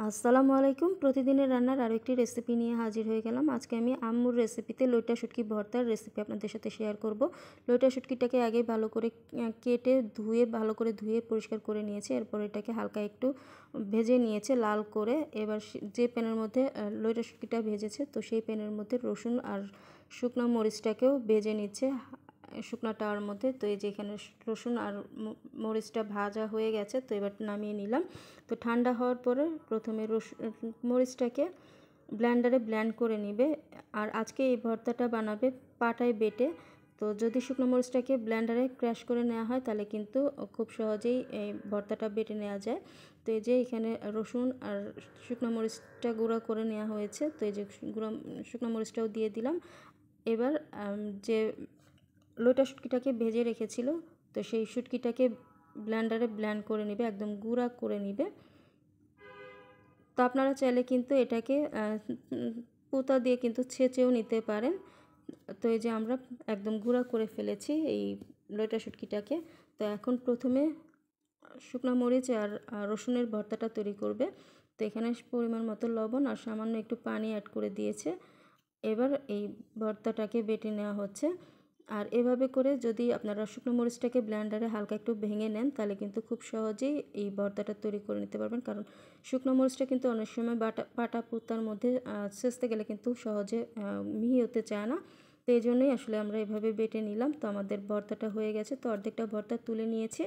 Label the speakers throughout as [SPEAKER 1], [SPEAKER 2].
[SPEAKER 1] আসসালামু আলাইকুম। প্রতিদিনের রান্নার আরও একটি রেসিপি নিয়ে হাজির হয়ে গেলাম। আজকে আমি আম্মুর রেসিপিতে লইটা শুটকি ভর্তার রেসিপি আপনাদের সাথে শেয়ার করব। লইটা শুটকিটাকে আগে ভালো করে কেটে ভালো করে ধুয়ে পরিষ্কার করে নিয়েছি। এরপর এটাকে হালকা একটু ভেজে নিয়েছে লাল করে। এবার যে প্যানের মধ্যে লইটা শুটকিটা ভেজেছে, তো সেই প্যানের মধ্যে রসুন আর শুকনো মরিচটাকেও ভেজে নিচ্ছে শুকনো তাওয়ার মধ্যে। তো এই যে এখানে রসুন আর মরিচটা ভাজা হয়ে গেছে, তো এবার নামিয়ে নিলাম। তো ঠান্ডা হওয়ার পরে প্রথমে মরিচটাকে ব্লেন্ডারে ব্লেন্ড করে নিবে। আর আজকে এই ভর্তাটা বানাবে পাটায় বেটে। তো যদি শুকনো মরিচটাকে ব্লেন্ডারে ক্র্যাশ করে নেওয়া হয় তাহলে কিন্তু খুব সহজেই এই ভর্তাটা বেটে নেওয়া যায়। তো এই যে এখানে রসুন আর শুকনো মরিচটা গুঁড়া করে নেওয়া হয়েছে, তো এই যে শুকনো মরিচটাও দিয়ে দিলাম। এবার যে লইটা শুটকিটাকে ভেজে রেখেছিল, তো সেই শুটকিটাকে ব্লেন্ডারে ব্লেন্ড করে নেবে, একদম গুঁড়া করে নেবে। তো আপনারা চাইলে কিন্তু এটাকে পুতা দিয়ে কিন্তু ছেঁচেও নিতে পারেন। তো এই যে আমরা একদম গুঁড়া করে ফেলেছি এই লইটা শুটকিটাকে। তো এখন প্রথমে শুকনো মরিচ আর রসুনের ভর্তাটা তৈরি করবে। তো এখানে পরিমাণ মতো লবণ আর সামান্য একটু পানি অ্যাড করে দিয়েছে। এবার এই ভর্তাটাকে বেটে নেওয়া হচ্ছে। আর এভাবে করে যদি আপনারা শুকনো মরিচটাকে ব্লেন্ডারে হালকা একটু ভেঙে নেন তাহলে কিন্তু খুব সহজেই এই ভর্তাটা তৈরি করে নিতে পারবেন। কারণ শুকনো মরিচটা কিন্তু অনেক সময় পাটা পুতার মধ্যে ছেঁচতে গেলে কিন্তু সহজে মিহি হতে চায় না। তো এই জন্যই আসলে আমরা এভাবে বেটে নিলাম। তো আমাদের ভর্তাটা হয়ে গেছে। তো অর্ধেকটা ভর্তা তুলে নিয়েছি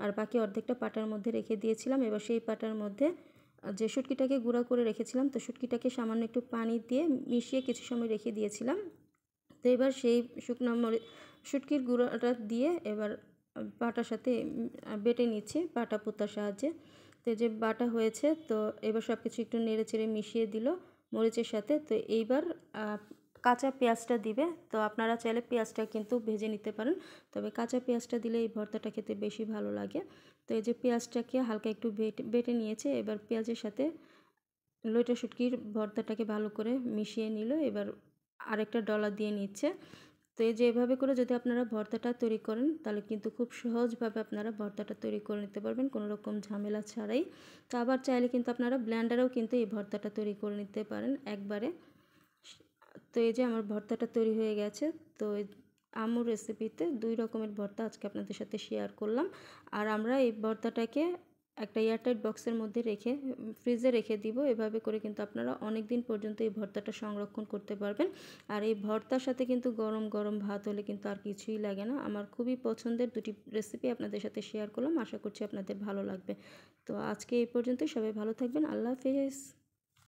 [SPEAKER 1] আর বাকি অর্ধেকটা পাটার মধ্যে রেখে দিয়েছিলাম। এবার সেই পাটার মধ্যে যে শুটকিটাকে গুঁড়া করে রেখেছিলাম, তো শুটকিটাকে সামান্য একটু পানি দিয়ে মিশিয়ে কিছু সময় রেখে দিয়েছিলাম। তো এবার সেই শুটকির গুঁড়োটা দিয়ে এবার পাটার সাথে বেটে নিচ্ছি পাটা পুতার সাহায্যে। তো যে বাটা হয়েছে, তো এবার সব কিছু একটু নেড়ে চেড়ে মিশিয়ে দিল মরিচের সাথে। তো এইবার কাঁচা পেঁয়াজটা দিবে। তো আপনারা চাইলে পেঁয়াজটা কিন্তু ভেজে নিতে পারেন, তবে কাঁচা পেঁয়াজটা দিলে এই ভর্তাটা খেতে বেশি ভালো লাগে। তো এই যে পেঁয়াজটাকে হালকা একটু বেটে নিয়েছে, এবার পেঁয়াজের সাথে লইটা শুটকির ভর্তাটাকে ভালো করে মিশিয়ে নিল। এবার আরেকটা ডলা দিয়ে নিচ্ছে। তো এই যে এভাবে করে যদি আপনারা ভর্তাটা তৈরি করেন তাহলে কিন্তু খুব সহজভাবে আপনারা ভর্তাটা তৈরি করে নিতে পারবেন কোনো রকম ঝামেলা ছাড়াই। তো আবার চাইলে কিন্তু আপনারা ব্লেন্ডারেও কিন্তু এই ভর্তাটা তৈরি করে নিতে পারেন একবারে। তো এই যে আমার ভর্তাটা তৈরি হয়ে গেছে। তো আম্মুর রেসিপিতে 2 রকমের ভর্তা আজকে আপনাদের সাথে শেয়ার করলাম। আর আমরা এই ভর্তাটাকে একটা এয়ারটাইট বক্সের মধ্যে রেখে ফ্রিজে রেখে দিব। এভাবে করে কিন্তু আপনারা অনেক দিন পর্যন্ত এই ভর্তাটা সংরক্ষণ করতে পারবেন। আর এই ভর্তার সাথে কিন্তু গরম গরম ভাত হলে কিন্তু আর কিছুই লাগে না। আমার খুবই পছন্দের 2টি রেসিপি আপনাদের সাথে শেয়ার করলাম। আশা করছি আপনাদের ভালো লাগবে। তো আজকে এই পর্যন্তই। সবাই ভালো থাকবেন। আল্লাহ হাফেজ।